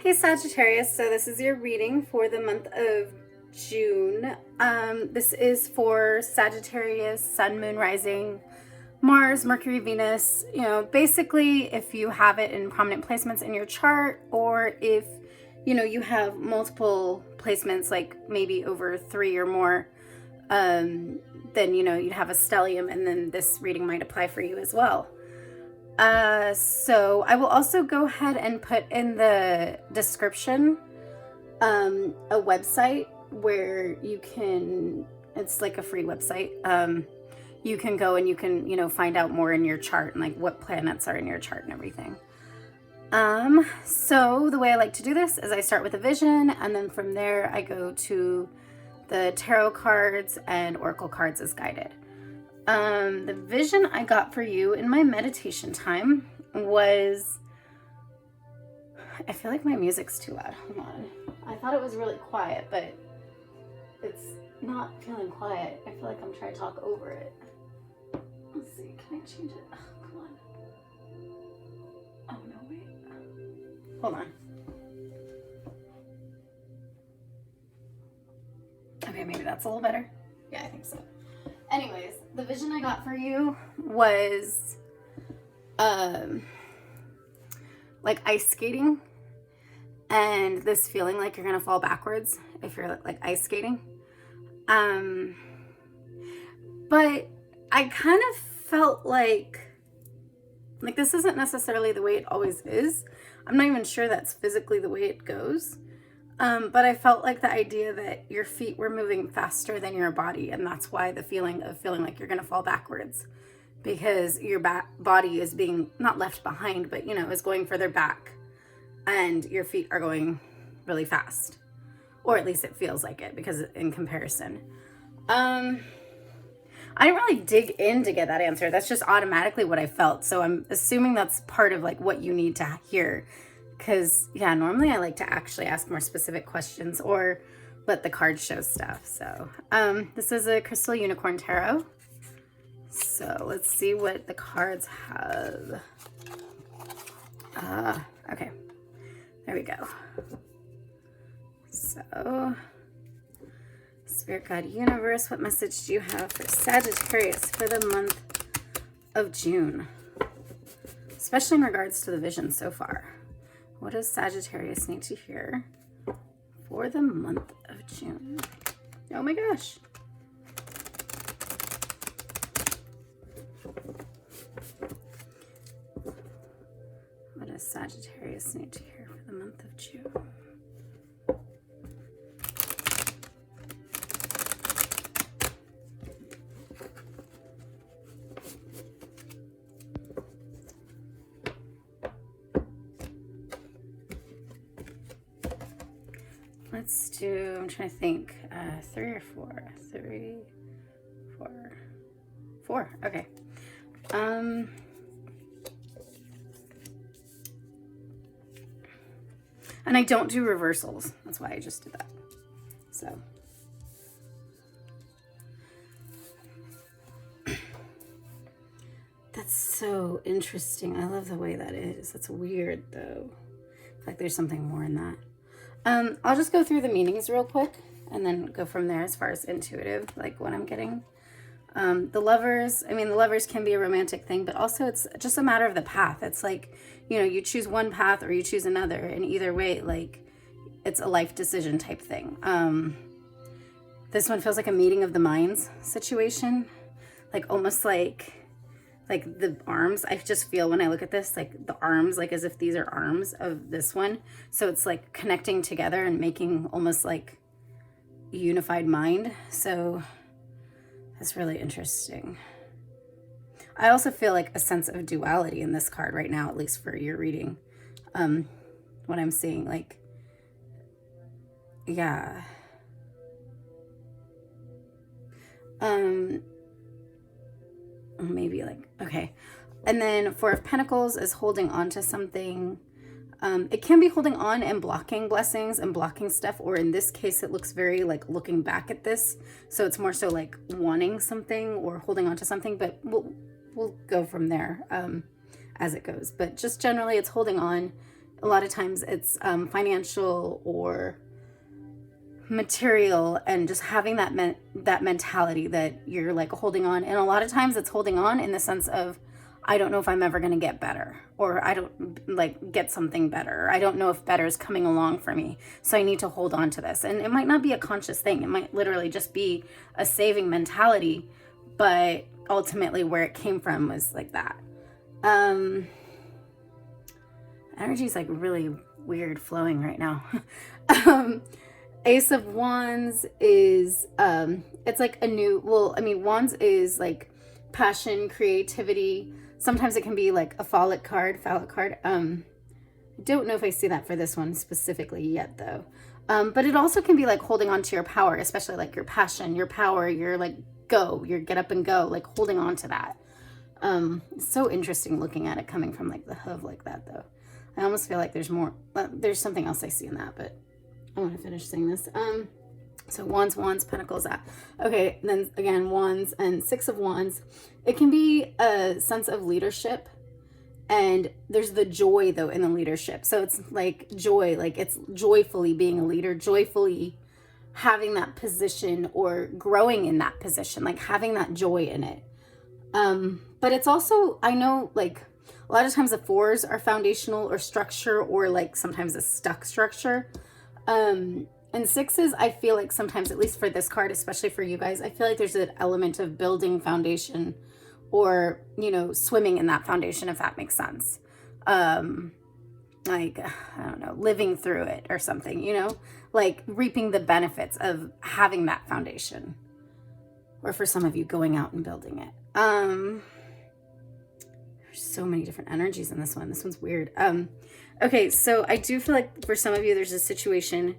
Hey Sagittarius, so this is your reading for the month of June. This is for Sagittarius, Sun, Moon, Rising, Mars, Mercury, Venus. You know, basically if you have it in prominent placements in your chart, or if, you have multiple placements, like maybe over 3 or more, then, you'd have a stellium, and then this reading might apply for you as well. So I will also go ahead and put in the description a website where you can, it's like a free website. You can go and you can, find out more in your chart and like what planets are in your chart and everything. So the way I like to do this is I start with a vision, and then from there I go to the tarot cards and oracle cards as guided. The vision I got for you in my meditation time was, I feel like my music's too loud. Hold on. I thought it was really quiet, but it's not feeling quiet. I feel like I'm trying to talk over it. Let's see, can I change it? Oh, come on. Oh no, wait. Hold on. Okay, maybe that's a little better. Yeah, I think so. Anyways, the vision I got for you was like ice skating, and this feeling like you're gonna fall backwards if you're like ice skating. But I kind of felt like this isn't necessarily the way it always is. I'm not even sure that's physically the way it goes. But I felt like the idea that your feet were moving faster than your body, and that's why the feeling like you're going to fall backwards, because your body is being not left behind, but is going further back, and your feet are going really fast, or at least it feels like it, because in comparison. I didn't really dig in to get that answer. That's just automatically what I felt. So I'm assuming that's part of like what you need to hear. Because, yeah, normally I like to actually ask more specific questions or let the cards show stuff. So this is a Crystal Unicorn Tarot. So let's see what the cards have. Okay, there we go. So, Spirit Guide Universe, what message do you have for Sagittarius for the month of June? Especially in regards to the vision so far. What does Sagittarius need to hear for the month of June? Oh my gosh. What does Sagittarius need to hear for the month of June? Let's do, I'm trying to think, 3 or 4? 3, 4, 4, okay. And I don't do reversals. That's why I just did that. So. That's so interesting. I love the way that is. That's weird though. I feel like there's something more in that. I'll just go through the meanings real quick and then go from there as far as intuitive, like what I'm getting. The lovers, the lovers can be a romantic thing, but also it's just a matter of the path. It's like, you choose one path or you choose another, and either way, like, it's a life decision type thing. This one feels like a meeting of the minds situation, like almost like the arms. I just feel when I look at this, like the arms, like as if these are arms of this one. So it's like connecting together and making almost like a unified mind. So that's really interesting. I also feel like a sense of duality in this card right now, at least for your reading. What I'm seeing, like, yeah. Maybe like, okay. And then Four of Pentacles is holding on to something. It can be holding on and blocking blessings and blocking stuff, or in this case, it looks very like looking back at this. So it's more so like wanting something or holding on to something, but we'll go from there as it goes. But just generally it's holding on A lot of times it's financial or material, and just having that mentality that you're like holding on. And a lot of times it's holding on in the sense of, I don't know if I'm ever going to get better, or I don't like get something better, or I don't know if better is coming along for me, so I need to hold on to this. And it might not be a conscious thing. It might literally just be a saving mentality, but ultimately where it came from was like that. Energy is like really weird flowing right now. Ace of Wands is, it's like a new, well, I mean, Wands is like passion, creativity. Sometimes it can be like a phallic card. I don't know if I see that for this one specifically yet though. But it also can be like holding on to your power, especially like your passion, your power, your like your get up and go, like holding on to that. It's so interesting looking at it coming from like the hoof like that though. I almost feel like there's more, there's something else I see in that, but I want to finish saying this. So Wands, Pentacles, that. Okay, then again, Wands and Six of Wands. It can be a sense of leadership, and there's the joy though in the leadership. So it's like joy, like it's joyfully being a leader, joyfully having that position or growing in that position, like having that joy in it. But it's also, I know like a lot of times the fours are foundational or structure, or like sometimes a stuck structure. And sixes, I feel like sometimes, at least for this card, especially for you guys, I feel like there's an element of building foundation, or, you know, swimming in that foundation, if that makes sense. Like, I don't know, living through it or something, you know, like reaping the benefits of having that foundation. Or for some of you, going out and building it. There's so many different energies in this one. This one's weird. Okay, so I do feel like for some of you, there's a situation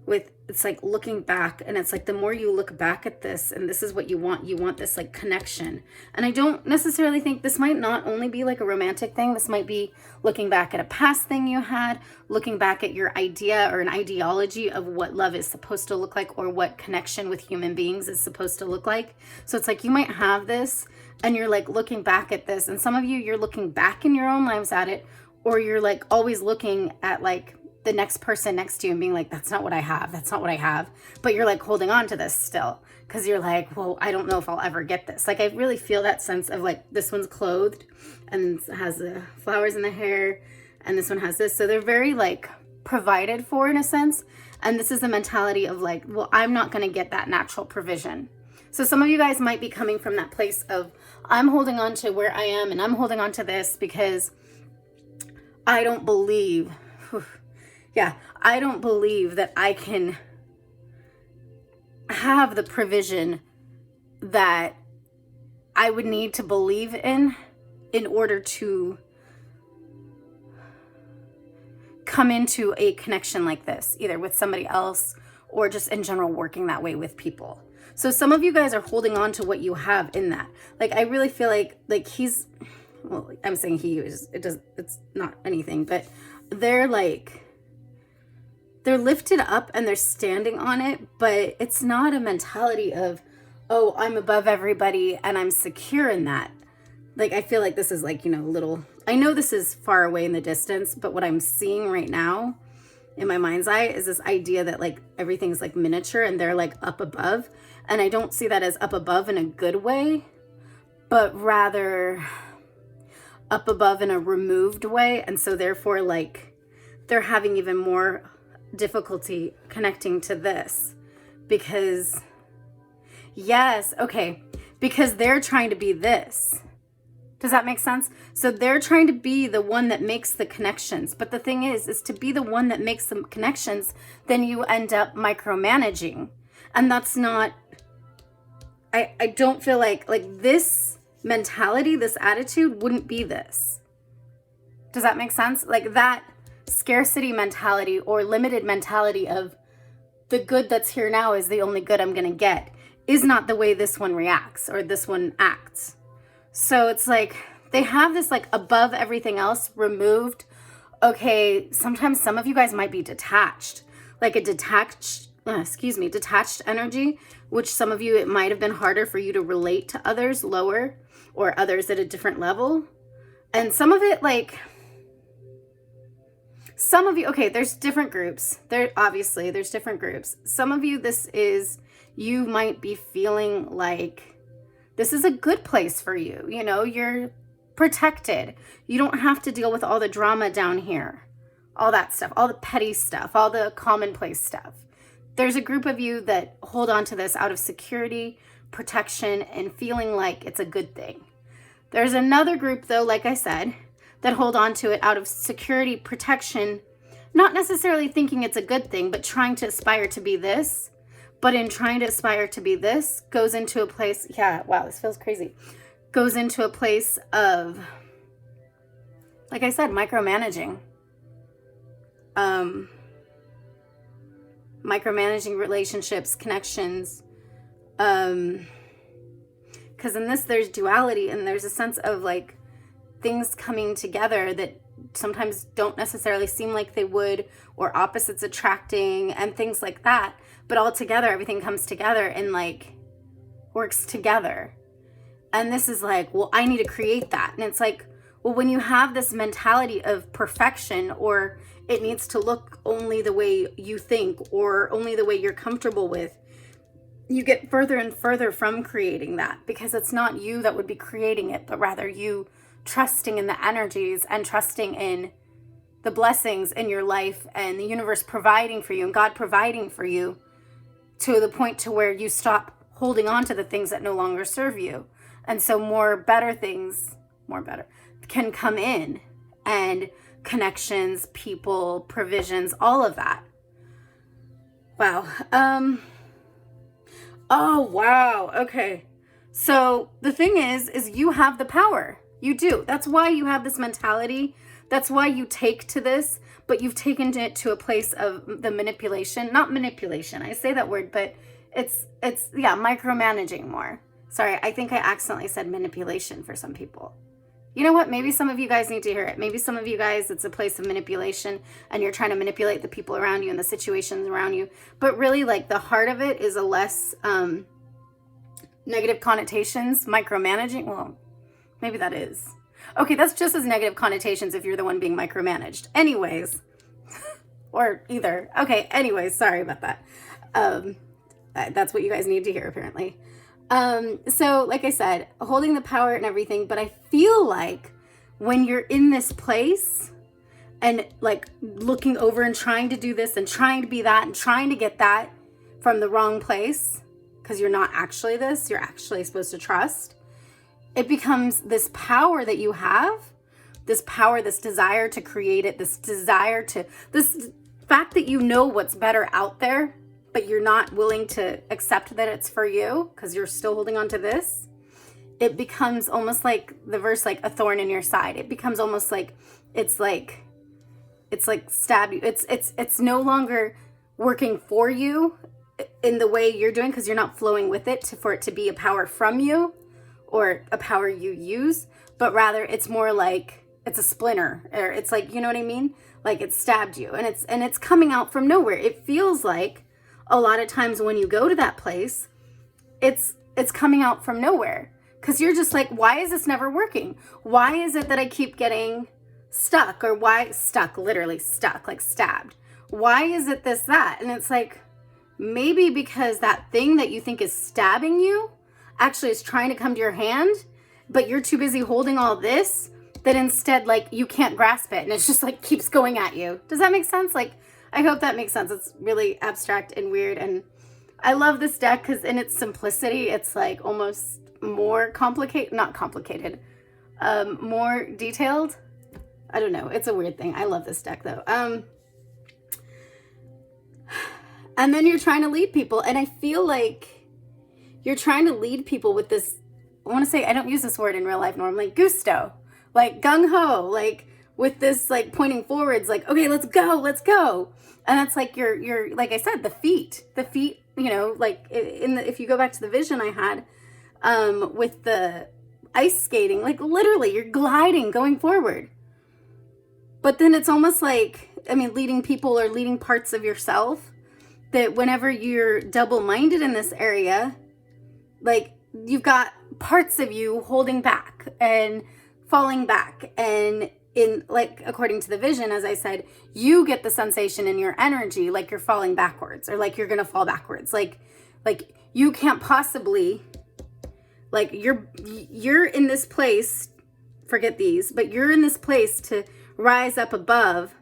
with, it's like looking back, and it's like the more you look back at this, and this is what you want this like connection. And I don't necessarily think this might not only be like a romantic thing. This might be looking back at a past thing you had, looking back at your idea or an ideology of what love is supposed to look like, or what connection with human beings is supposed to look like. So it's like you might have this and you're like looking back at this, and some of you, you're looking back in your own lives at it, or you're like always looking at like the next person next to you and being like, that's not what I have. That's not what I have. But you're like holding on to this still, because you're like, well, I don't know if I'll ever get this. Like, I really feel that sense of like, this one's clothed and has the flowers in the hair, and this one has this. So they're very like provided for in a sense. And this is the mentality of like, well, I'm not going to get that natural provision. So some of you guys might be coming from that place of, I'm holding on to where I am, and I'm holding on to this because I don't believe, I don't believe that I can have the provision that I would need to believe in order to come into a connection like this, either with somebody else or just in general working that way with people. So some of you guys are holding on to what you have in that. Like, I really feel like he's, well, I'm saying he is, it's not anything, but they're lifted up and they're standing on it, but it's not a mentality of, oh, I'm above everybody and I'm secure in that. Like, I feel like this is like, you know, I know this is far away in the distance, but what I'm seeing right now in my mind's eye is this idea that like everything's like miniature and they're like up above. And I don't see that as up above in a good way, but rather up above in a removed way. And so therefore, like, they're having even more difficulty connecting to this because, because they're trying to be this. Does that make sense? So they're trying to be the one that makes the connections. But the thing is to be the one that makes the connections, then you end up micromanaging. And that's not, I don't feel like this mentality, this attitude wouldn't be this. Does that make sense? Like, that scarcity mentality or limited mentality of the good that's here now is the only good I'm going to get is not the way this one reacts or this one acts. So it's like they have this like above everything else removed. Okay, sometimes some of you guys might be detached, like a detached energy, which some of you, it might have been harder for you to relate to others lower or others at a different level. And some of it, like, Some of you, okay, there's different groups. There's different groups. Some of you, you might be feeling like this is a good place for you. You know, you're protected. You don't have to deal with all the drama down here, all that stuff, all the petty stuff, all the commonplace stuff. There's a group of you that hold on to this out of security, protection, and feeling like it's a good thing. There's another group, though, like I said, that hold on to it out of security, protection, not necessarily thinking it's a good thing, but trying to aspire to be this. But in trying to aspire to be this, goes into a place, yeah, wow, this feels crazy. Goes into a place of, like I said, micromanaging. Micromanaging relationships, connections. Because in this, there's duality, and there's a sense of like things coming together that sometimes don't necessarily seem like they would, or opposites attracting and things like that. But all together, everything comes together and like works together. And this is like, well, I need to create that. And it's like, well, when you have this mentality of perfection, or it needs to look only the way you think or only the way you're comfortable with, you get further and further from creating that, because it's not you that would be creating it, but rather you trusting in the energies and trusting in the blessings in your life and the universe providing for you and God providing for you, to the point to where you stop holding on to the things that no longer serve you. And so more better can come in, and connections, people, provisions, all of that. Wow. Oh, wow. Okay. So the thing is you have the power. You do. That's why you have this mentality. That's why you take to this, but you've taken it to a place of the manipulation, not manipulation. I say that word, but it's micromanaging more. Sorry, I think I accidentally said manipulation for some people. You know what? Maybe some of you guys need to hear it. Maybe some of you guys, it's a place of manipulation and you're trying to manipulate the people around you and the situations around you. But really, like, the heart of it is a less negative connotations, micromanaging. Well, maybe that is. Okay, that's just as negative connotations if you're the one being micromanaged. Anyways, or either. Okay, anyways, sorry about that. That's what you guys need to hear, apparently. So like I said, holding the power and everything, but I feel like when you're in this place and like looking over and trying to do this and trying to be that and trying to get that from the wrong place, because you're not actually this, you're actually supposed to trust, it becomes this power that you have, this power, this desire to create it, this fact that you know what's better out there, but you're not willing to accept that it's for you because you're still holding on to this. It becomes almost like the verse, like a thorn in your side. It becomes almost like it's like stab you. It's no longer working for you in the way you're doing, because you're not flowing with it for it to be a power from you or a power you use, but rather it's more like it's a splinter, or it's like, you know what I mean? Like it stabbed you, and it's coming out from nowhere. It feels like a lot of times when you go to that place, it's coming out from nowhere, because you're just like, why is this never working? Why is it that I keep getting stuck? Or why stuck, literally stuck, like stabbed? Why is it this, that? And it's like, maybe because that thing that you think is stabbing you actually is trying to come to your hand, but you're too busy holding all this that instead, like, you can't grasp it, and it's just like keeps going at you. Does that make sense? Like, I hope that makes sense. It's really abstract and weird, and I love this deck because in its simplicity, it's like almost more complicated, not complicated, more detailed. I don't know. It's a weird thing. I love this deck though. And then you're trying to lead people, and I feel like you're trying to lead people with this, I want to say, I don't use this word in real life normally, gusto, like gung-ho, like with this, like pointing forwards, like, okay, let's go. And that's like you're like I said, the feet, you know, like if you go back to the vision I had with the ice skating, like literally you're gliding, going forward. But then it's almost like, I mean, leading people or leading parts of yourself, that whenever you're double-minded in this area, like you've got parts of you holding back and falling back, and in, like, according to the vision, as I said, you get the sensation in your energy like you're falling backwards, or like you're gonna fall backwards, like you can't possibly, like, you're in this place, forget these, but you're in this place to rise up above,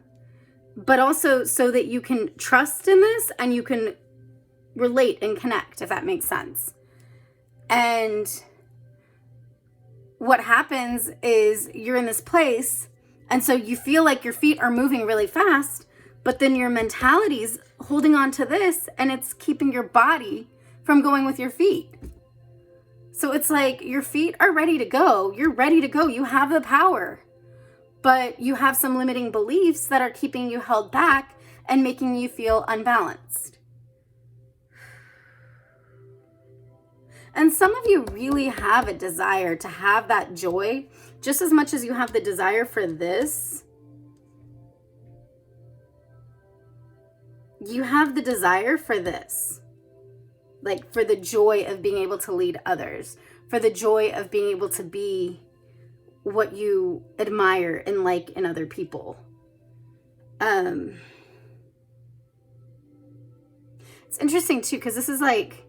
but also so that you can trust in this and you can relate and connect, if that makes sense. And what happens is you're in this place, and so you feel like your feet are moving really fast, but then your mentality's holding on to this, and it's keeping your body from going with your feet. So it's like your feet are ready to go. You're ready to go. You have the power, but you have some limiting beliefs that are keeping you held back and making you feel unbalanced. And some of you really have a desire to have that joy just as much as you have the desire for this. You have the desire for this, like for the joy of being able to lead others, for the joy of being able to be what you admire and like in other people. It's interesting too, because this is like,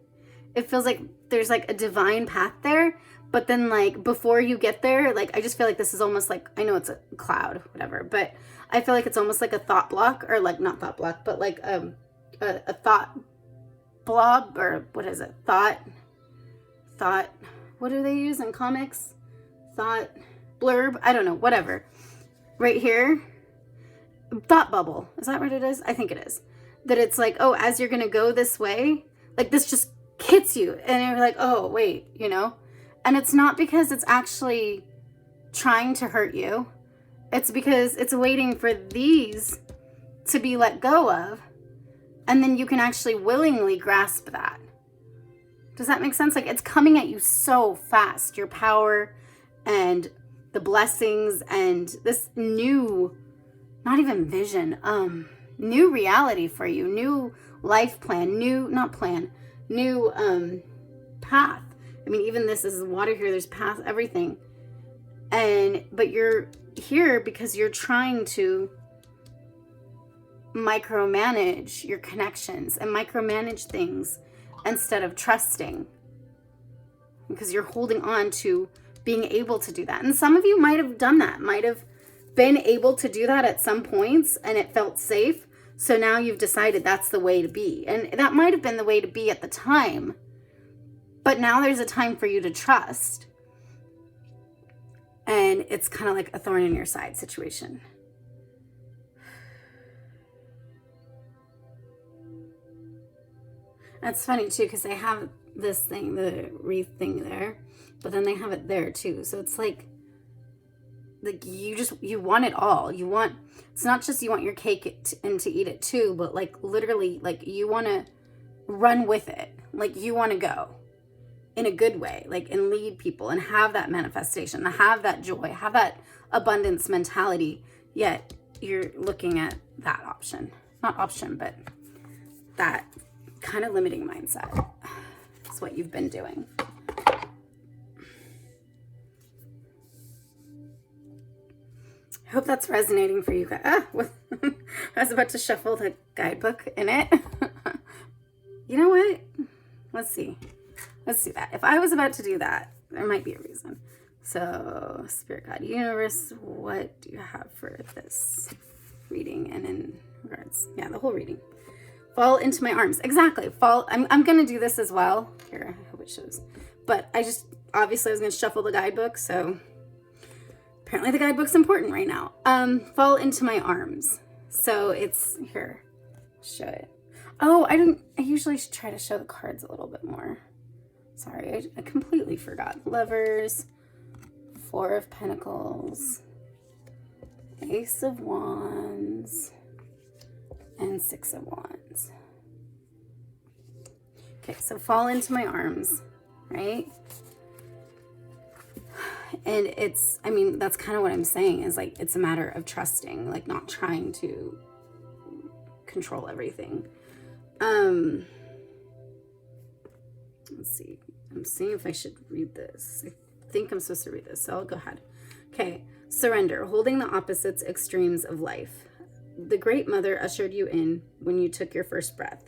it feels like there's like a divine path there, but then like before you get there, like I just feel like this is almost like, I know it's a cloud, whatever, but I feel like it's almost like a thought block, or like not thought block, but like a thought blob, or what is it? Thought, what do they use in comics? Thought blurb, I don't know, whatever. Right here, thought bubble. Is that what it is? I think it is. That it's like, oh, as you're going to go this way, like this just hits you, and you're like, oh, wait, you know? And it's not because it's actually trying to hurt you. It's because it's waiting for these to be let go of, and then you can actually willingly grasp that. Does that make sense? Like, it's coming at you so fast, your power and the blessings and this new, not even vision, new reality for you, new life plan, new path. I mean, even this is water here, there's path, everything. But you're here because you're trying to micromanage your connections and micromanage things instead of trusting, because you're holding on to being able to do that. And some of you might have done that, might have been able to do that at some points, and it felt safe. So now you've decided that's the way to be. And that might have been the way to be at the time, but now there's a time for you to trust. And it's kind of like a thorn in your side situation. That's funny too, because they have this thing, the wreath thing there, but then they have it there too. So it's like you want it all. You want, it's not just you want your cake and to eat it too, but like literally, like you want to run with it. Like you want to go in a good way, like, and lead people and have that manifestation, have that joy, have that abundance mentality. Yet you're looking at that option, not option, but that kind of limiting mindset. That's what you've been doing. I hope that's resonating for you guys. I was about to shuffle the guidebook in it. You know what? Let's see. Let's do that. If I was about to do that, there might be a reason. So, Spirit Guide, Universe, what do you have for this reading and in regards? Yeah, the whole reading. Fall into my arms. Exactly. Fall. I'm going to do this as well. Here, I hope it shows. But obviously I was going to shuffle the guidebook, so apparently the guidebook's important right now. Fall into my arms. So it's here. Show it. Oh, I usually should try to show the cards a little bit more. Sorry, I completely forgot. Lovers, Four of Pentacles, Ace of Wands, and Six of Wands. Okay, so fall into my arms, right? And it's, I mean, that's kind of what I'm saying, is like, it's a matter of trusting, like not trying to control everything. Let's see. I'm seeing if I should read this. I think I'm supposed to read this, so I'll go ahead. Okay, Surrender, holding the opposites extremes of life. The Great Mother ushered you in when you took your first breath,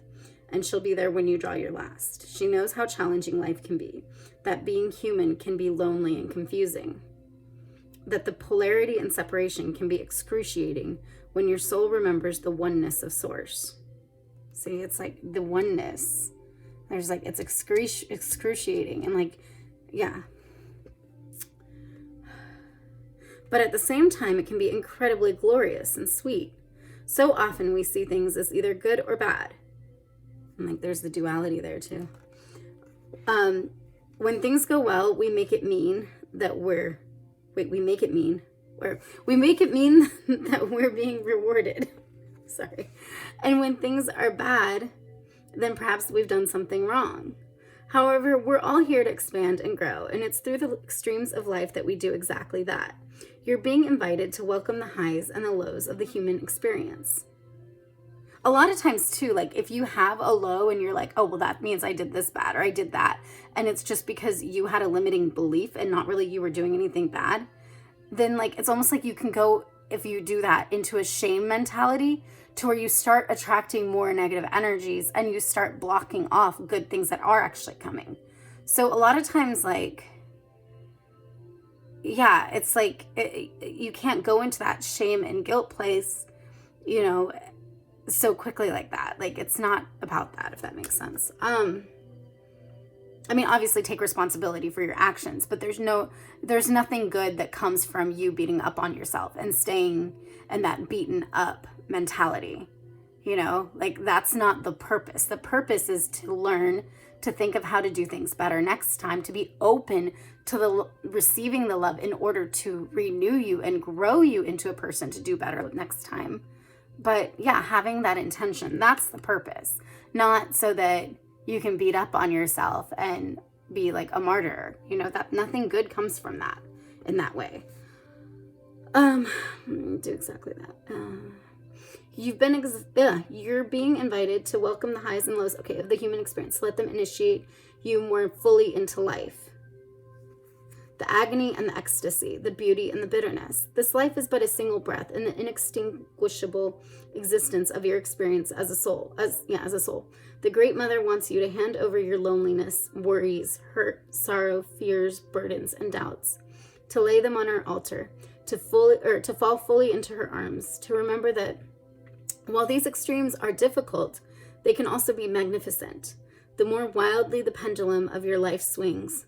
and she'll be there when you draw your last. She knows how challenging life can be, that being human can be lonely and confusing, that the polarity and separation can be excruciating when your soul remembers the oneness of Source. See, it's like the oneness. There's like, it's excruciating and like, yeah. But at the same time, it can be incredibly glorious and sweet. So often we see things as either good or bad. And like, there's the duality there too. When things go well, we make it mean that we make it mean that we're being rewarded. Sorry. And when things are bad, then perhaps we've done something wrong. However, we're all here to expand and grow, and it's through the extremes of life that we do exactly that. You're being invited to welcome the highs and the lows of the human experience. A lot of times too, like if you have a low and you're like, oh, well, that means I did this bad or I did that, and it's just because you had a limiting belief and not really you were doing anything bad, then like it's almost like you can go, if you do that, into a shame mentality to where you start attracting more negative energies and you start blocking off good things that are actually coming. So a lot of times, like, yeah, it's like you can't go into that shame and guilt place, you know, so quickly like that. Like, it's not about that, if that makes sense. I mean, obviously take responsibility for your actions, but there's nothing good that comes from you beating up on yourself and staying in that beaten up mentality. You know, like that's not the purpose. The purpose is to learn to think of how to do things better next time, to be open to receiving the love in order to renew you and grow you into a person to do better next time. But yeah, having that intention, that's the purpose. Not so that you can beat up on yourself and be like a martyr. You know, that nothing good comes from that in that way. Do exactly that. You're being invited to welcome the highs and lows, of the human experience. Let them initiate you more fully into life. The agony and the ecstasy, the beauty and the bitterness. This life is but a single breath in the inextinguishable existence of your experience as a soul. As a soul. The Great Mother wants you to hand over your loneliness, worries, hurt, sorrow, fears, burdens, and doubts, to lay them on her altar, to fall fully into her arms, to remember that while these extremes are difficult, they can also be magnificent. The more wildly the pendulum of your life swings,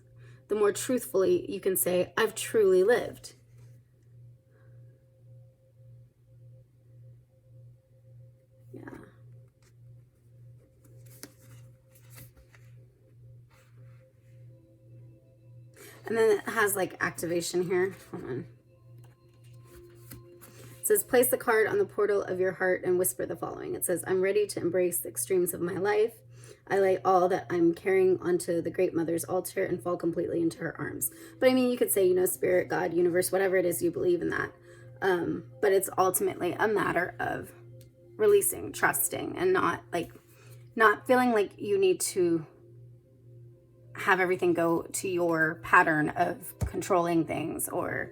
the more truthfully you can say, I've truly lived. Yeah. And then it has like activation here. Hold on. It says, place the card on the portal of your heart and whisper the following. It says, I'm ready to embrace the extremes of my life. I lay all that I'm carrying onto the Great Mother's altar and fall completely into her arms. But I mean, you could say, spirit, God, universe, whatever it is you believe in that. But it's ultimately a matter of releasing, trusting, and not feeling like you need to have everything go to your pattern of controlling things or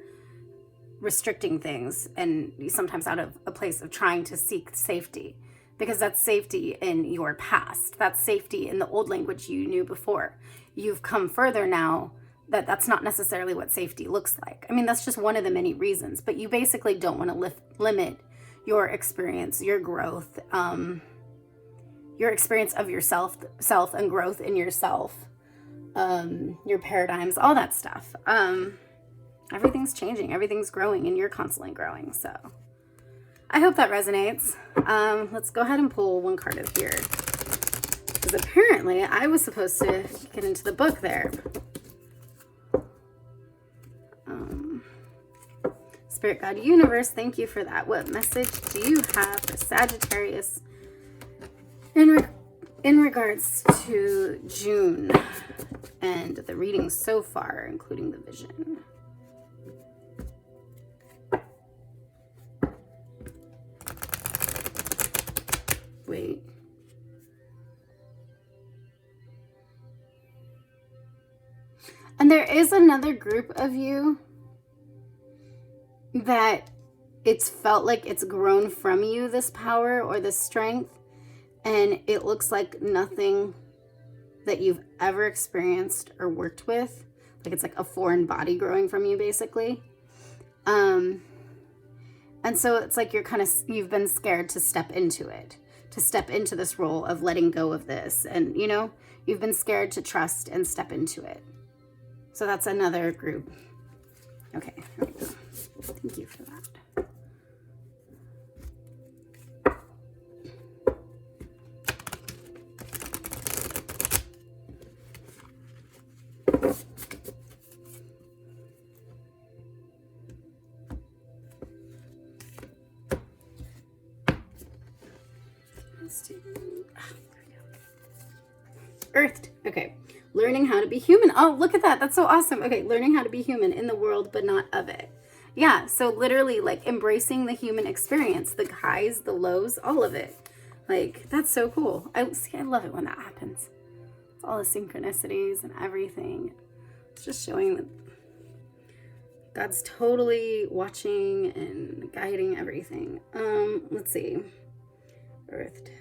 restricting things, and sometimes out of a place of trying to seek safety, because that's safety in your past. That's safety in the old language you knew before. You've come further now that's not necessarily what safety looks like. I mean, that's just one of the many reasons, but you basically don't want to limit your experience, your growth, your experience of yourself and growth in yourself, your paradigms, all that stuff. Everything's changing, everything's growing, and you're constantly growing. So I hope that resonates. Let's go ahead and pull one card of here, because apparently I was supposed to get into the book there. Spirit, God, universe, thank you for that. What message do you have for Sagittarius in regards to June and the readings so far, including the vision? Wait. And there is another group of you that it's felt like it's grown from you, this power or this strength, and it looks like nothing that you've ever experienced or worked with. Like it's like a foreign body growing from you, basically. And so it's like you've been scared to step into it, to step into this role of letting go of this. And, you know, you've been scared to trust and step into it. So that's another group. Okay, here we go. Thank you for that. Earthed. Okay. Learning how to be human. Oh, look at that. That's so awesome. Okay. Learning how to be human in the world, but not of it. Yeah. So literally like embracing the human experience, the highs, the lows, all of it. Like, that's so cool. I love it when that happens. It's all the synchronicities and everything. It's just showing that God's totally watching and guiding everything. Let's see. Earthed.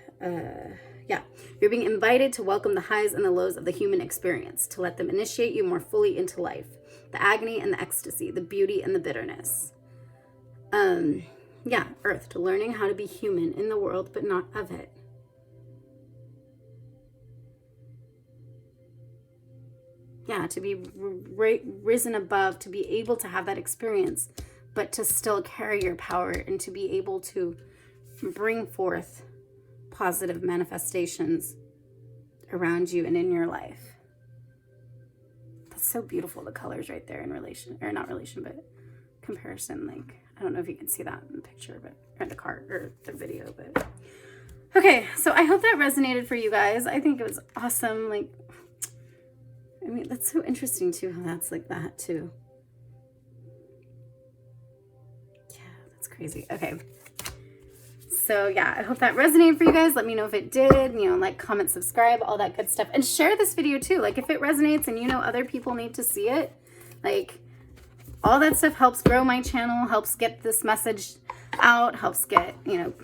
Yeah, you're being invited to welcome the highs and the lows of the human experience, to let them initiate you more fully into life, the agony and the ecstasy, the beauty and the bitterness. Yeah, earthed, learning how to be human in the world, but not of it. Yeah, to be risen above, to be able to have that experience, but to still carry your power and to be able to bring forth positive manifestations around you and in your life. That's so beautiful, the colors right there in relation, or not relation, but comparison. Like, I don't know if you can see that in the picture, but, or the card, or the video, but. Okay, so I hope that resonated for you guys. I think it was awesome. Like, I mean, that's so interesting too, how that's like that too. Yeah, that's crazy. Okay. So yeah, I hope that resonated for you guys. Let me know if it did, you know, like, comment, subscribe, all that good stuff. And share this video too. Like, if it resonates and you know other people need to see it, like, all that stuff helps grow my channel, helps get this message out, helps get, you know,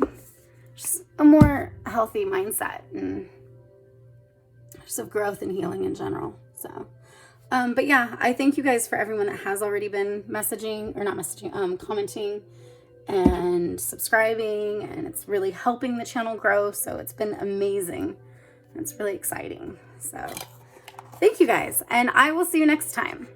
just a more healthy mindset and just of growth and healing in general. So, but yeah, I thank you guys for everyone that has already been messaging, or not messaging, commenting and subscribing, and it's really helping the channel grow. So it's been amazing. It's really exciting. So thank you guys, and I will see you next time.